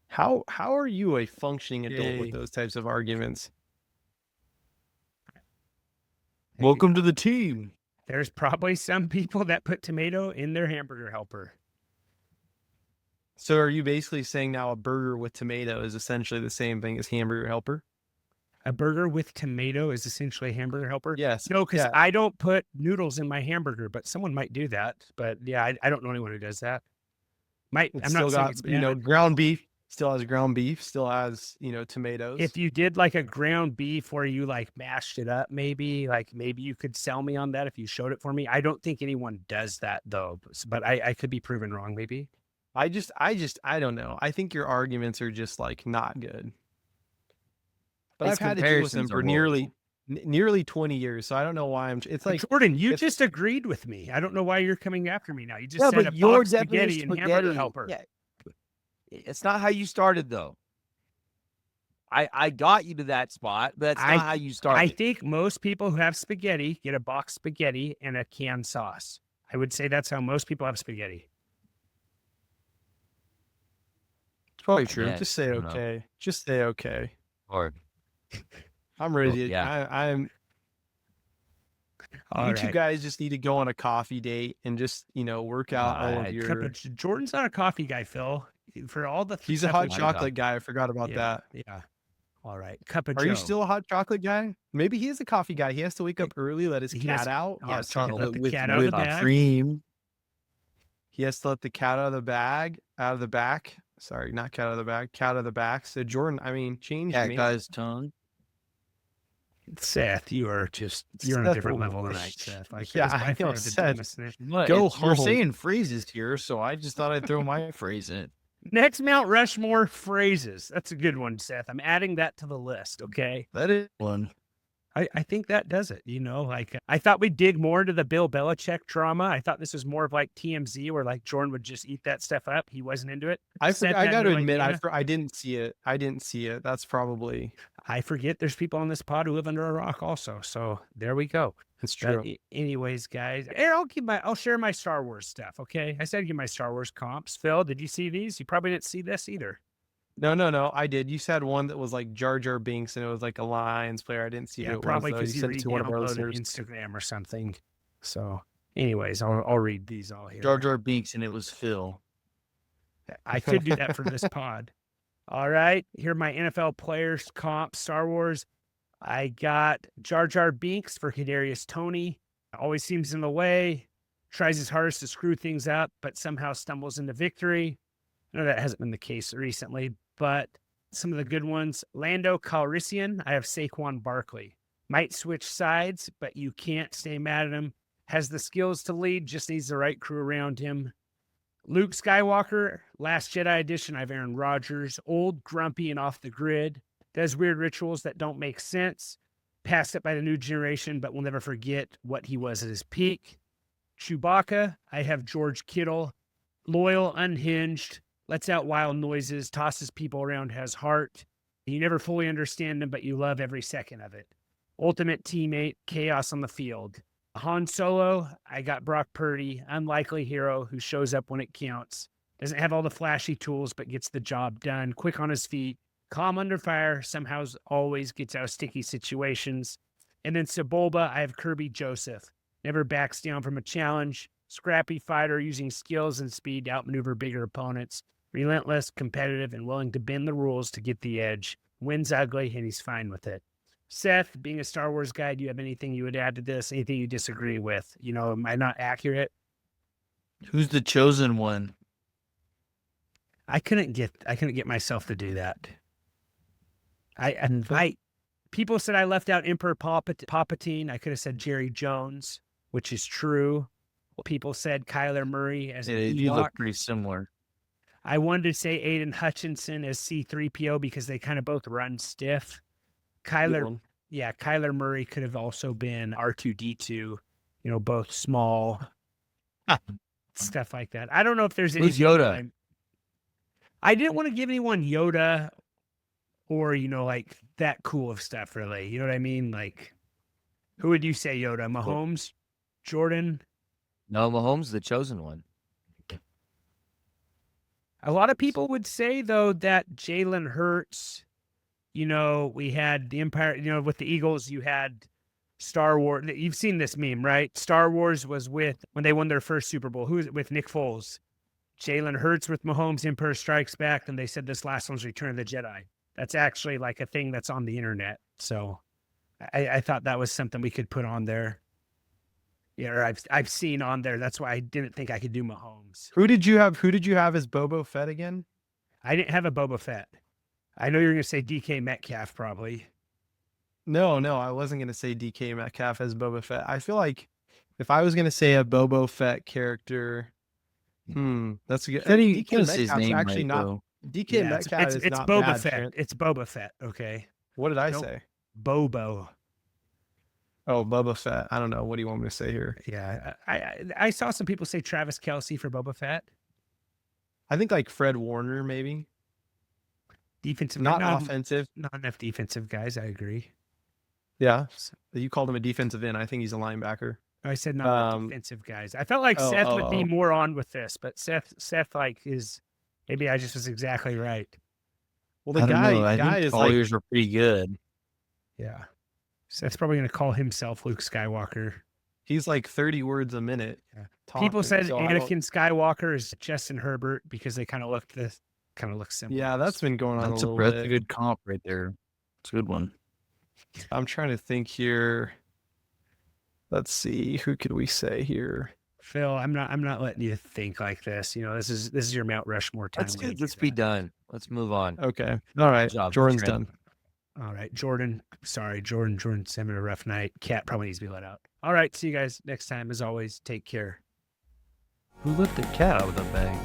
How are you a functioning adult Yay. with those types of arguments? Welcome to the team. There's probably some people that put tomato in their Hamburger Helper. So are you basically saying now a burger with tomato is essentially the same thing as hamburger helper? A burger with tomato is essentially a Hamburger Helper. Yes. No, because yeah. I don't put noodles in my hamburger, but someone might do that. But yeah, I don't know anyone who does that. It's I'm still not saying got, it's bad. ground beef, still has ground beef, still has, tomatoes. If you did like a ground beef where you like mashed it up, maybe you could sell me on that if you showed it for me. I don't think anyone does that though, but I could be proven wrong. Maybe. I don't know. I think your arguments are just like not good. But His I've had to deal with them comparisons for are nearly 20 years, so I don't know why it's like Jordan, you it's- just agreed with me. I don't know why you're coming after me now. You just Yeah, said but a your box spaghetti definition and of Hamburger spaghetti. Helper. Yeah, it's not how you started though. I got you to that spot, but that's not how you started. I think most people who have spaghetti get a box spaghetti and a canned sauce. I would say that's how most people have spaghetti. it's probably true. Yeah, Just say I don't know. okay. Just say okay. Or I'm ready. Well, to, yeah. I'm. All You two right. guys just need to go on a coffee date and just work out all of Alright, your. Jordan's not a coffee guy, Phil. For all the He's a stuff hot we've- Hot chocolate guy. I forgot about yeah, that. Yeah. All right. Cup of Are Joe. you still a hot chocolate guy? Maybe he is a coffee guy. He has to wake up early, let his He cat has- out. hot Hot chocolate chocolate the with cat out of the whipped bag. cream. He has to let the cat out of the bag, out of the back. Sorry, not cat out of the bag, cat out of the back. So Jordan, I mean, change Cat me. guy's tongue. Seth, you're on a Seth, different level tonight, Seth. Like, yeah, it was by I know, far the Seth. dumbest thing. What? Go We're home. saying phrases here, so I just thought I'd throw my phrase in. Next Mount Rushmore phrases. That's a good one, Seth. I'm adding that to the list. Okay. That is one. I think that does it. I thought we'd dig more into the Bill Belichick drama. I thought this was more of like TMZ where like Jordan would just eat that stuff up. He wasn't into it. Seth I had got to no admit, idea. I didn't see it. I didn't see it. That's probably I forget there's people on this pod who live under a rock also. So there we go. it's But true. anyways, guys, here, I'll share my Star Wars stuff. Okay. I said I'd give my Star Wars comps. Phil, did you see these? You probably didn't see this either. No, I did. You said one that was like Jar Jar Binks, and it was like a Lions player. I didn't see Yeah, who it probably was. because You you sent it to one of our re-downloaded listeners. Instagram or something. So, anyways, I'll read these all here. Jar Jar Binks, and it was Phil. I could do that for this pod. All right. Here are my NFL players comp Star Wars. I got Jar Jar Binks for Kadarius Toney. Always seems in the way, tries his hardest to screw things up, but somehow stumbles into victory. I know that hasn't been the case recently, but some of the good ones. Lando Calrissian, I have Saquon Barkley. Might switch sides, but you can't stay mad at him. Has the skills to lead, just needs the right crew around him. Luke Skywalker, Last Jedi Edition, I have Aaron Rodgers. Old, grumpy, and off the grid. Does weird rituals that don't make sense. Passed up by the new generation, but will never forget what he was at his peak. Chewbacca, I have George Kittle. Loyal, unhinged, lets out wild noises, tosses people around, has heart. You never fully understand him, but you love every second of it. Ultimate teammate, chaos on the field. Han Solo, I got Brock Purdy, unlikely hero who shows up when it counts. Doesn't have all the flashy tools, but gets the job done. Quick on his feet, calm under fire, somehow always gets out of sticky situations. And then Sebulba, I have Kirby Joseph. Never backs down from a challenge. Scrappy fighter using skills and speed to outmaneuver bigger opponents. Relentless, competitive, and willing to bend the rules to get the edge. Wins ugly, and he's fine with it. Seth, being a Star Wars guy, do you have anything you would add to this? Anything you disagree with? Am I not accurate? Who's the chosen one? I couldn't get myself to do that. People said I left out Emperor Palpatine. I could have said Jerry Jones, which is true. People said Kyler Murray as you look pretty similar. I wanted to say Aiden Hutchinson as C-3PO because they kind of both run stiff. Kyler Murray could have also been R2-D2, both small, stuff like that. I don't know if there's any. Who's Yoda? I didn't want to give anyone Yoda or, like that cool of stuff, really. You know what I mean? Like, who would you say Yoda? Mahomes? Jordan? No, Mahomes, the chosen one. A lot of people would say, though, that Jalen Hurts, we had the Empire, with the Eagles, you had Star Wars. You've seen this meme, right? Star Wars was when they won their first Super Bowl. Who was it with? Nick Foles. Jalen Hurts with Mahomes, Empire Strikes Back, and they said this last one's Return of the Jedi. That's actually like a thing that's on the internet. So I thought that was something we could put on there. Yeah, or I've seen on there. That's why I didn't think I could do Mahomes. Who did you have as Boba Fett again? I didn't have a Boba Fett. I know you're going to say DK Metcalf probably. No, I wasn't going to say DK Metcalf as Boba Fett. I feel like if I was going to say a Boba Fett character, that's a good. DK Metcalf's actually right, not. Though. DK Metcalf is not Boba bad, Fett. Trent. It's Boba Fett. Okay. What did I say? Bobo. Oh, Boba Fett. I don't know. What do you want me to say here? Yeah, I saw some people say Travis Kelce for Boba Fett. I think like Fred Warner, maybe. Defensive, not offensive. Not enough defensive guys. I agree. Yeah, you called him a defensive end. I think he's a linebacker. I said not defensive guys. I felt like Seth would be more on with this, but Seth is maybe I just was exactly right. Well, the guy think is all yours were pretty good. Yeah. Seth's probably going to call himself Luke Skywalker. He's like 30 words a minute. Yeah. People said Anakin Skywalker is Justin Herbert because they kind of look similar. Yeah, that's been going on That's a little bit. That's a good comp right there. It's a good one. I'm trying to think here. Let's see. Who could we say here? Phil, I'm not letting you think like this. This is your Mount Rushmore time. Let's be done. Let's move on. Okay. All right. Jordan's done. All right, Jordan. Sorry, Jordan's having a rough night. Cat probably needs to be let out. All right, see you guys next time. As always, take care. Who let the cat out of the bag?